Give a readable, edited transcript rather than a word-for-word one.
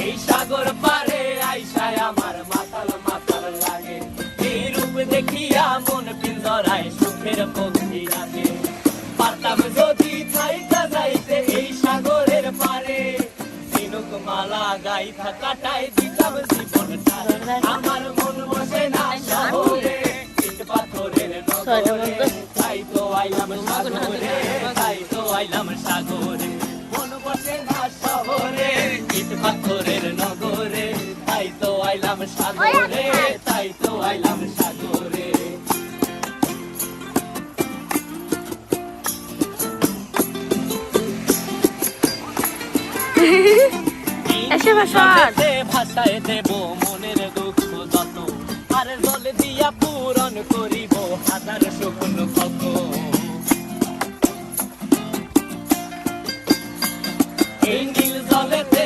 এই সাগর পারে আইসায় আমার মাতাল মাতাল লাগে, এই রূপ দেখিয়া মন পিঞ্জরায় সুখের পক্ষী রাখে। পারতাম যদি থাইকা যাইতে এই সাগরের পারে, ঝিনুক মালা গাইথা কাটাই দিতাম জীবনটা। আমার মন বসে না শহরে, ইট পাথরের নগরে, তাই তো আইলাম সাগরে, তাই তো আইলাম সাগরে। মন বসে না শহরে, ইট পাথরের নগরে, তাই তো আইলাম সাগরে, তাই তো আইলাম সাগরে। ভাষায় দেব মনের দুঃখ যত, আর জল দিয়া পূরণ করিব হাজার শুকনো ক্ষত। এই নীল জলেতে